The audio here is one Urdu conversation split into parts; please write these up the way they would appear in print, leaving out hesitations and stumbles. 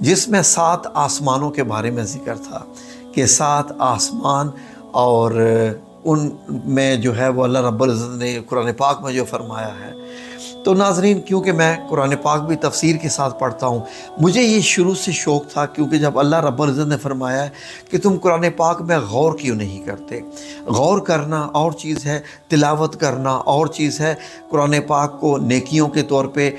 جس میں 7 آسمانوں کے بارے میں ذکر تھا کہ 7 آسمان، اور ان میں جو ہے وہ اللہ رب العزت نے قرآن پاک میں جو فرمایا ہے۔ تو ناظرین، کیونکہ میں قرآن پاک بھی تفسیر کے ساتھ پڑھتا ہوں، مجھے یہ شروع سے شوق تھا، کیونکہ جب اللہ رب العزت نے فرمایا ہے کہ تم قرآن پاک میں غور کیوں نہیں کرتے، غور کرنا اور چیز ہے، تلاوت کرنا اور چیز ہے، قرآن پاک کو نیکیوں کے طور پہ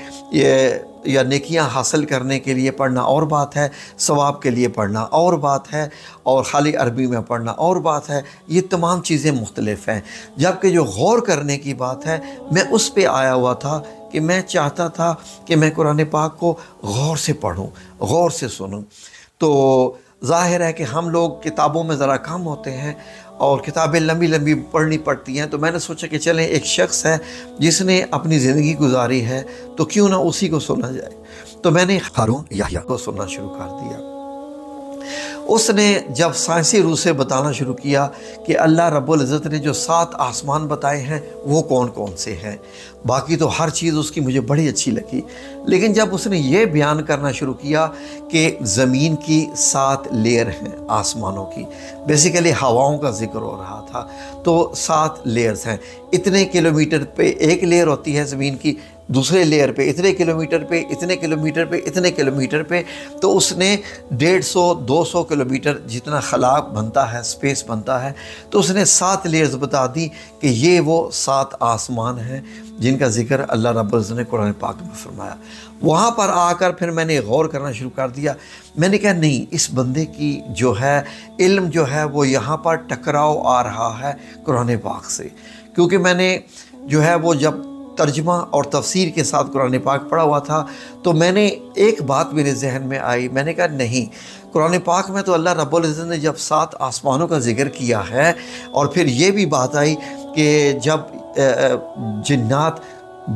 یا نیکیاں حاصل کرنے کے لیے پڑھنا اور بات ہے، ثواب کے لیے پڑھنا اور بات ہے، اور خالی عربی میں پڑھنا اور بات ہے، یہ تمام چیزیں مختلف ہیں۔ جبکہ جو غور کرنے کی بات ہے، میں اس پہ آیا ہوا تھا کہ میں چاہتا تھا کہ میں قرآن پاک کو غور سے پڑھوں، غور سے سنوں۔ تو ظاہر ہے کہ ہم لوگ کتابوں میں ذرا کم ہوتے ہیں اور کتابیں لمبی لمبی پڑھنی پڑتی ہیں، تو میں نے سوچا کہ چلیں ایک شخص ہے جس نے اپنی زندگی گزاری ہے تو کیوں نہ اسی کو سنا جائے۔ تو میں نے ہارون یحییٰ کو سننا شروع کر دیا۔ اس نے جب سائنسی روح سے بتانا شروع کیا کہ اللہ رب العزت نے جو 7 آسمان بتائے ہیں وہ کون کون سے ہیں، باقی تو ہر چیز اس کی مجھے بڑی اچھی لگی، لیکن جب اس نے یہ بیان کرنا شروع کیا کہ زمین کی 7 لیئر ہیں آسمانوں کی، بیسیکلی ہواؤں کا ذکر ہو رہا تھا، تو 7 لیئرز ہیں، اتنے کلومیٹر پہ ایک لیئر ہوتی ہے زمین کی، دوسرے لیئر پہ اتنے کلومیٹر پہ، اتنے کلومیٹر پہ، اتنے کلومیٹر پہ، تو اس نے 150-200 کلومیٹر جتنا خلا بنتا ہے، سپیس بنتا ہے، تو اس نے 7 لیئرز بتا دی کہ یہ وہ 7 آسمان ہیں جن کا ذکر اللہ رب العزت نے قرآن پاک میں فرمایا۔ وہاں پر آ کر پھر میں نے غور کرنا شروع کر دیا۔ میں نے کہا نہیں، اس بندے کی جو ہے علم جو ہے وہ یہاں پر ٹکراؤ آ رہا ہے قرآن پاک سے، کیونکہ میں نے جو ہے وہ جب ترجمہ اور تفسیر کے ساتھ قرآن پاک پڑھا ہوا تھا تو میں نے ایک بات میرے ذہن میں آئی، میں نے کہا نہیں، قرآن پاک میں تو اللہ رب العزت نے جب 7 آسمانوں کا ذکر کیا ہے، اور پھر یہ بھی بات آئی کہ جب جنات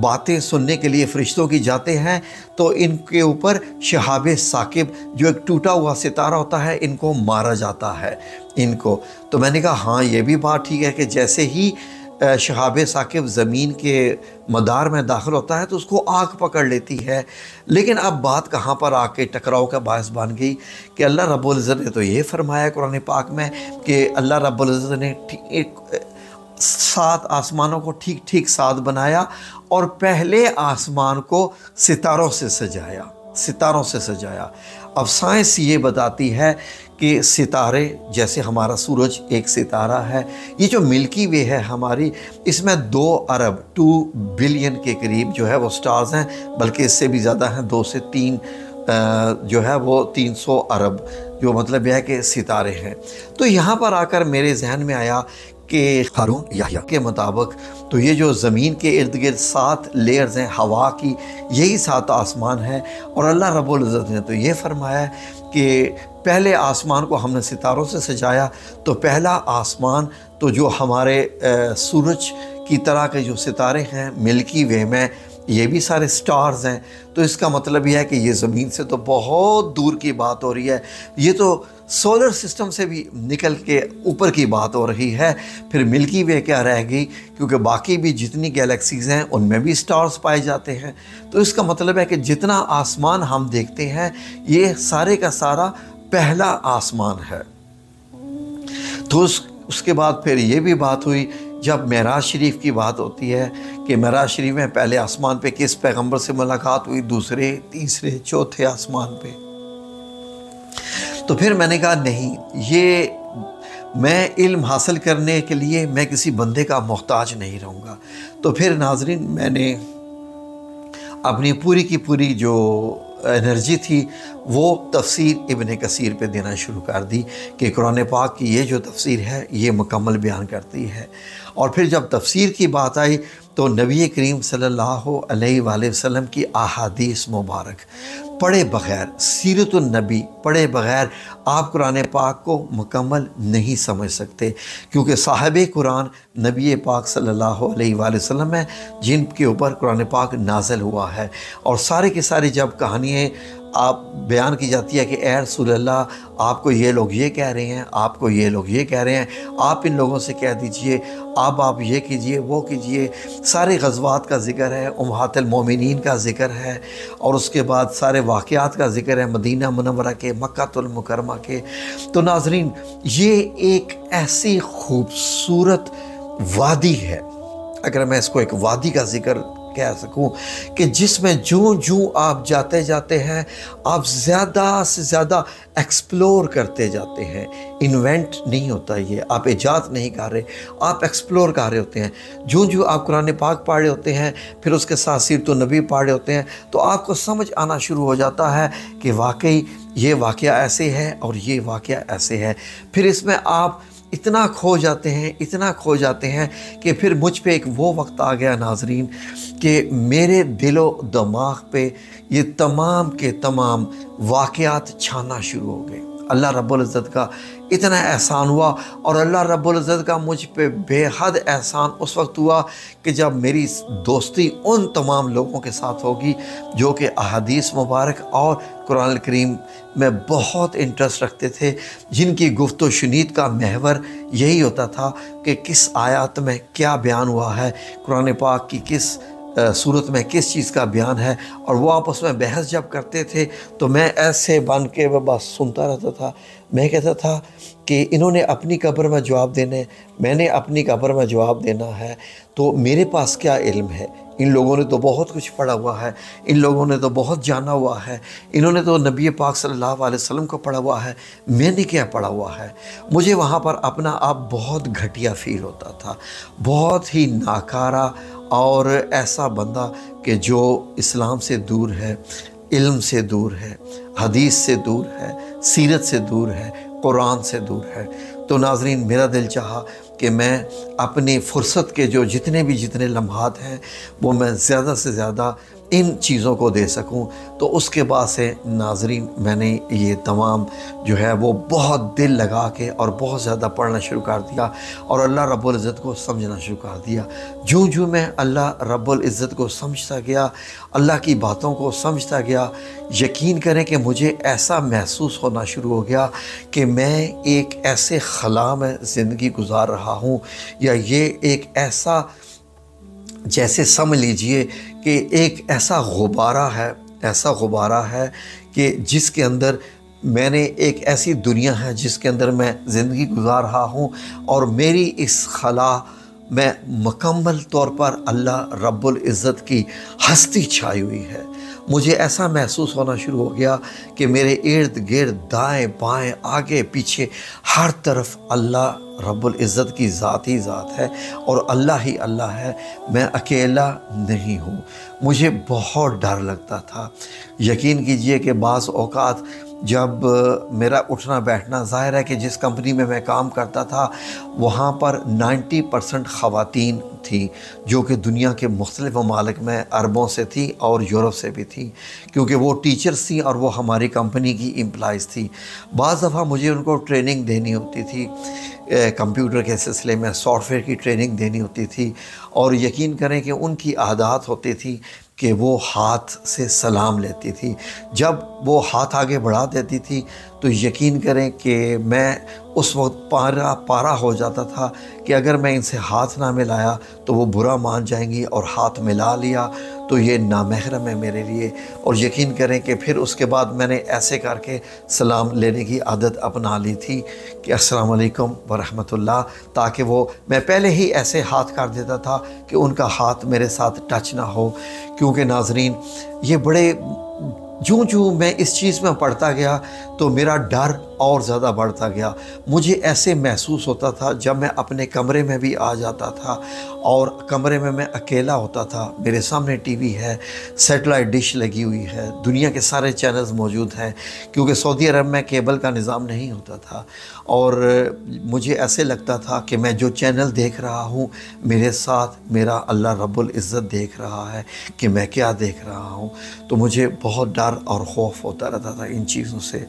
باتیں سننے کے لیے فرشتوں کی جاتے ہیں تو ان کے اوپر شہاب ثاقب جو ایک ٹوٹا ہوا ستارہ ہوتا ہے، ان کو مارا جاتا ہے ان کو۔ تو میں نے کہا ہاں یہ بھی بات ٹھیک ہے کہ جیسے ہی شہاب ثاقب زمین کے مدار میں داخل ہوتا ہے تو اس کو آگ پکڑ لیتی ہے، لیکن اب بات کہاں پر آ کے ٹکراؤ کا باعث بن گئی کہ اللہ رب العزت نے تو یہ فرمایا قرآن پاک میں کہ اللہ رب العزت نے 7 آسمانوں کو ٹھیک ٹھیک 7 بنایا، اور پہلے آسمان کو ستاروں سے سجایا، ستاروں سے سجایا۔ اب سائنس یہ بتاتی ہے کہ ستارے جیسے ہمارا سورج ایک ستارہ ہے، یہ جو ملکی وے ہے ہماری، اس میں 2 ارب 2 بلین کے قریب جو ہے وہ سٹارز ہیں، بلکہ اس سے بھی زیادہ ہیں، 2 سے 3 جو ہے وہ 300 ارب، جو مطلب یہ ہے کہ ستارے ہیں۔ تو یہاں پر آ کر میرے ذہن میں آیا کہ ہارون یحییٰ کے مطابق تو یہ جو زمین کے ارد گرد 7 لیئرز ہیں ہوا کی، یہی 7 آسمان ہیں، اور اللہ رب العزت نے تو یہ فرمایا ہے کہ پہلے آسمان کو ہم نے ستاروں سے سجایا، تو پہلا آسمان تو جو ہمارے سورج کی طرح کے جو ستارے ہیں ملکی وے میں، یہ بھی سارے سٹارز ہیں، تو اس کا مطلب یہ ہے کہ یہ زمین سے تو بہت دور کی بات ہو رہی ہے، یہ تو سولر سسٹم سے بھی نکل کے اوپر کی بات ہو رہی ہے۔ پھر ملکی وے کیا رہ گئی، کیونکہ باقی بھی جتنی گیلیکسیز ہیں ان میں بھی سٹارز پائے جاتے ہیں، تو اس کا مطلب ہے کہ جتنا آسمان ہم دیکھتے ہیں یہ سارے کا سارا پہلا آسمان ہے۔ تو اس کے بعد پھر یہ بھی بات ہوئی جب معراج شریف کی بات ہوتی ہے کہ معراج شریف میں پہلے آسمان پہ کس پیغمبر سے ملاقات ہوئی، دوسرے، تیسرے، چوتھے آسمان پہ، تو پھر میں نے کہا نہیں، یہ میں علم حاصل کرنے کے لیے میں کسی بندے کا محتاج نہیں رہوں گا۔ تو پھر ناظرین میں نے اپنی پوری کی پوری جو انرجی تھی وہ تفسیر ابن کثیر پہ دینا شروع کر دی کہ قرآن پاک کی یہ جو تفسیر ہے یہ مکمل بیان کرتی ہے۔ اور پھر جب تفسیر کی بات آئی تو نبی کریم صلی اللہ علیہ وآلہ وسلم کی احادیث مبارک پڑھے بغیر، سیرت النبی پڑھے بغیر آپ قرآن پاک کو مکمل نہیں سمجھ سکتے، کیونکہ صاحب قرآن نبی پاک صلی اللہ علیہ وآلہ وسلم ہیں جن کے اوپر قرآن پاک نازل ہوا ہے، اور سارے کے سارے جب کہانیاں آپ بیان کی جاتی ہے کہ اے رسول اللہ آپ کو یہ لوگ یہ کہہ رہے ہیں، آپ کو یہ لوگ یہ کہہ رہے ہیں، آپ ان لوگوں سے کہہ دیجئے اب آپ یہ کیجئے وہ کیجئے۔ سارے غزوات کا ذکر ہے، امہات المومنین کا ذکر ہے، اور اس کے بعد سارے واقعات کا ذکر ہے مدینہ منورہ کے، مکہ المکرمہ کے۔ تو ناظرین یہ ایک ایسی خوبصورت وادی ہے، اگر میں اس کو ایک وادی کا ذکر کہہ سکوں، کہ جس میں جوں آپ جاتے جاتے ہیں آپ زیادہ سے زیادہ ایکسپلور کرتے جاتے ہیں۔ انوینٹ نہیں ہوتا، یہ آپ ایجاد نہیں کر رہے، آپ ایکسپلور کر رہے ہوتے ہیں۔ جوں آپ قرآن پاک پڑھ رہے ہوتے ہیں، پھر اس کے ساتھ سیرت النبی پڑھ رہے ہوتے ہیں، تو آپ کو سمجھ آنا شروع ہو جاتا ہے کہ واقعی یہ واقعہ ایسے ہے اور یہ واقعہ ایسے ہے۔ پھر اس میں آپ اتنا کھو جاتے ہیں کہ پھر مجھ پہ ایک وہ وقت آ گیا ناظرین کہ میرے دل و دماغ پہ یہ تمام کے تمام واقعات چھانا شروع ہو گئے۔ اللہ رب العزت کا اتنا احسان ہوا، اور اللہ رب العزت کا مجھ پہ بے حد احسان اس وقت ہوا کہ جب میری دوستی ان تمام لوگوں کے ساتھ ہوگی جو کہ احادیث مبارک اور قرآن الکریم میں بہت انٹرسٹ رکھتے تھے، جن کی گفت و شنید کا محور یہی ہوتا تھا کہ کس آیات میں کیا بیان ہوا ہے، قرآن پاک کی کس صورت میں کس چیز کا بیان ہے، اور وہ آپس میں بحث جب کرتے تھے تو میں ایسے بن کے بس سنتا رہتا تھا۔ میں کہتا تھا کہ انہوں نے اپنی قبر میں جواب دینے، میں نے اپنی قبر میں جواب دینا ہے، تو میرے پاس کیا علم ہے؟ ان لوگوں نے تو بہت کچھ پڑھا ہوا ہے، ان لوگوں نے تو بہت جانا ہوا ہے، انہوں نے تو نبی پاک صلی اللہ علیہ وسلم کو پڑھا ہوا ہے، میں نے کیا پڑھا ہوا ہے؟ مجھے وہاں پر اپنا آپ بہت گھٹیا فیل ہوتا تھا، بہت ہی ناکارہ اور ایسا بندہ کہ جو اسلام سے دور ہے، علم سے دور ہے، حدیث سے دور ہے، سیرت سے دور ہے، قرآن سے دور ہے۔ تو ناظرین میرا دل چاہا کہ میں اپنی فرصت کے جو جتنے لمحات ہیں وہ میں زیادہ سے زیادہ ان چیزوں کو دے سکوں۔ تو اس کے بعد سے ناظرین میں نے یہ تمام جو ہے وہ بہت دل لگا کے اور بہت زیادہ پڑھنا شروع کر دیا، اور اللہ رب العزت کو سمجھنا شروع کر دیا۔ جوں میں اللہ رب العزت کو سمجھتا گیا، اللہ کی باتوں کو سمجھتا گیا، یقین کریں کہ مجھے ایسا محسوس ہونا شروع ہو گیا کہ میں ایک ایسے خلا میں زندگی گزار رہا ہوں، یا یہ ایک ایسا، جیسے سمجھ لیجئے کہ ایک ایسا غبارہ ہے کہ جس کے اندر میں نے ایک ایسی دنیا ہے جس کے اندر میں زندگی گزار رہا ہوں، اور میری اس خلا میں مکمل طور پر اللہ رب العزت کی ہستی چھائی ہوئی ہے۔ مجھے ایسا محسوس ہونا شروع ہو گیا کہ میرے ارد گرد دائیں بائیں آگے پیچھے ہر طرف اللہ رب العزت کی ذات ہی ذات ہے، اور اللہ ہی اللہ ہے، میں اکیلا نہیں ہوں۔ مجھے بہت ڈر لگتا تھا۔ یقین کیجئے کہ بعض اوقات جب میرا اٹھنا بیٹھنا، ظاہر ہے کہ جس کمپنی میں میں کام کرتا تھا وہاں پر 90% خواتین تھیں جو کہ دنیا کے مختلف ممالک میں، عربوں سے تھی اور یورپ سے بھی تھی، کیونکہ وہ ٹیچرز تھیں اور وہ ہماری کمپنی کی امپلائز تھی۔ بعض دفعہ مجھے ان کو ٹریننگ دینی ہوتی تھی، کمپیوٹر کے سلسلے میں سافٹ ویئر کی ٹریننگ دینی ہوتی تھی، اور یقین کریں کہ ان کی عادات ہوتی تھی کہ وہ ہاتھ سے سلام لیتی تھی۔ جب وہ ہاتھ آگے بڑھا دیتی تھی تو یقین کریں کہ میں اس وقت پارا ہو جاتا تھا کہ اگر میں ان سے ہاتھ نہ ملایا تو وہ برا مان جائیں گی، اور ہاتھ ملا لیا تو یہ نامحرم ہے میرے لیے۔ اور یقین کریں کہ پھر اس کے بعد میں نے ایسے کر کے سلام لینے کی عادت اپنا لی تھی کہ السلام علیکم ورحمۃ اللہ، تاکہ وہ میں پہلے ہی ایسے ہاتھ کر دیتا تھا کہ ان کا ہاتھ میرے ساتھ ٹچ نہ ہو، کیونکہ ناظرین یہ بڑے جوں میں اس چیز میں پڑھتا گیا تو میرا ڈر اور زیادہ بڑھتا گیا۔ مجھے ایسے محسوس ہوتا تھا جب میں اپنے کمرے میں بھی آ جاتا تھا اور کمرے میں اکیلا ہوتا تھا، میرے سامنے ٹی وی ہے، سیٹلائٹ ڈش لگی ہوئی ہے، دنیا کے سارے چینلز موجود ہیں، کیونکہ سعودی عرب میں کیبل کا نظام نہیں ہوتا تھا، اور مجھے ایسے لگتا تھا کہ میں جو چینل دیکھ رہا ہوں میرے ساتھ میرا اللہ رب العزت دیکھ رہا ہے کہ میں کیا دیکھ رہا ہوں۔ تو مجھے بہت ڈر اور خوف ہوتا رہتا تھا ان چیزوں سے۔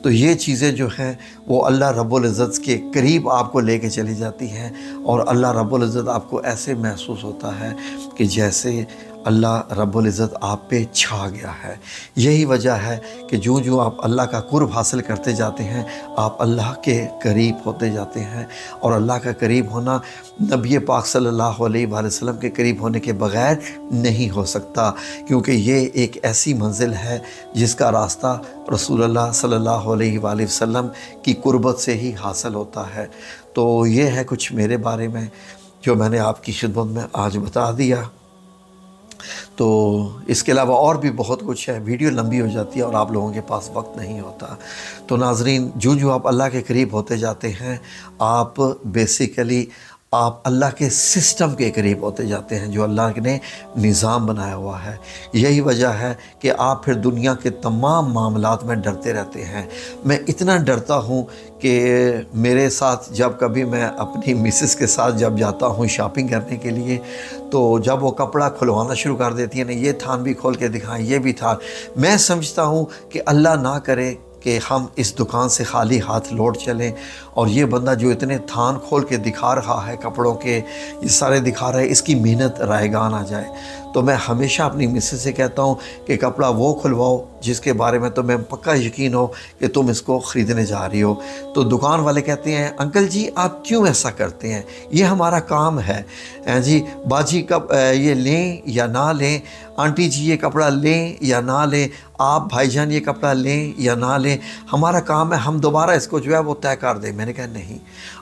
تو یہ چیزیں جو ہیں وہ اللہ رب العزت کے قریب آپ کو لے کے چلی جاتی ہیں، اور اللہ رب العزت آپ کو ایسے محسوس ہوتا ہے کہ جیسے اللہ رب العزت آپ پہ چھا گیا ہے۔ یہی وجہ ہے کہ جو آپ اللہ کا قرب حاصل کرتے جاتے ہیں آپ اللہ کے قریب ہوتے جاتے ہیں، اور اللہ کا قریب ہونا نبی پاک صلی اللہ علیہ وآلہ وسلم کے قریب ہونے کے بغیر نہیں ہو سکتا، کیونکہ یہ ایک ایسی منزل ہے جس کا راستہ رسول اللہ صلی اللہ علیہ وآلہ وسلم کی قربت سے ہی حاصل ہوتا ہے۔ تو یہ ہے کچھ میرے بارے میں جو میں نے آپ کی خدمت میں آج بتا دیا۔ تو اس کے علاوہ اور بھی بہت کچھ ہے، ویڈیو لمبی ہو جاتی ہے اور آپ لوگوں کے پاس وقت نہیں ہوتا۔ تو ناظرین، جو آپ اللہ کے قریب ہوتے جاتے ہیں آپ بیسیکلی آپ اللہ کے سسٹم کے قریب ہوتے جاتے ہیں جو اللہ نے نظام بنایا ہوا ہے۔ یہی وجہ ہے کہ آپ پھر دنیا کے تمام معاملات میں ڈرتے رہتے ہیں۔ میں اتنا ڈرتا ہوں کہ میرے ساتھ جب کبھی میں اپنی مسز کے ساتھ جب جاتا ہوں شاپنگ کرنے کے لیے، تو جب وہ کپڑا کھلوانا شروع کر دیتی ہیں نا، یہ تھان بھی کھول کے دکھائیں، یہ بھی تھان، میں سمجھتا ہوں کہ اللہ نہ کرے کہ ہم اس دکان سے خالی ہاتھ لوٹ چلیں، اور یہ بندہ جو اتنے تھان کھول کے دکھا رہا ہے کپڑوں کے، یہ سارے دکھا رہا ہے، اس کی محنت رائے گاں آ جائے۔ تو میں ہمیشہ اپنی مسز سے کہتا ہوں کہ کپڑا وہ کھلواؤ جس کے بارے میں تمہیں پکا یقین ہو کہ تم اس کو خریدنے جا رہی ہو۔ تو دکان والے کہتے ہیں انکل جی آپ کیوں ایسا کرتے ہیں، یہ ہمارا کام ہے جی، باجی کب یہ لیں یا نہ لیں، آنٹی جی یہ کپڑا لیں یا نہ لیں، آپ بھائی جان یہ کپڑا لیں یا نہ لیں، ہمارا کام ہے ہم دوبارہ اس کو جو ہے وہ طے کر دیں۔ میں نے کہا نہیں،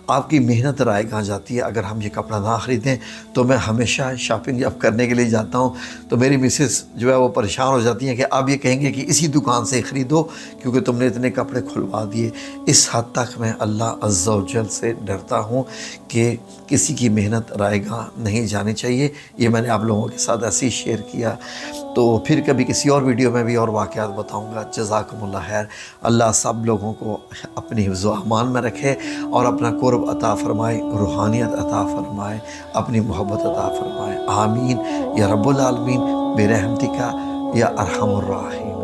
آپ کی محنت رائے گاں جاتی ہے اگر ہم یہ کپڑا نہ خریدیں۔ تو میں ہمیشہ شاپنگ جب کرنے کے لیے جاتا ہوں تو میری مسز جو ہے وہ پریشان ہو جاتی ہیں کہ آپ یہ کہیں گے کہ اسی دکان سے خریدو کیونکہ تم نے اتنے کپڑے کھلوا دیے۔ اس حد تک میں اللہ عز و جل سے ڈرتا ہوں کہ کسی کی محنت رائے گاں نہیں جانی چاہیے۔ یہ میں نے آپ لوگوں کے ساتھ ایسے ہی شیئر کیا۔ تو پھر کبھی کسی اور ویڈیو میں بھی اور واقعات بتاؤں گا۔ جزاکم اللہ خیر۔ اللہ سب لوگوں کو اپنی حفظ و امان میں رکھے اور اپنا قرب عطا فرمائے، روحانیت عطا فرمائے، اپنی محبت عطا فرمائے۔ آمین یا رب العالمین برحمتک یا ارحم الراحمین۔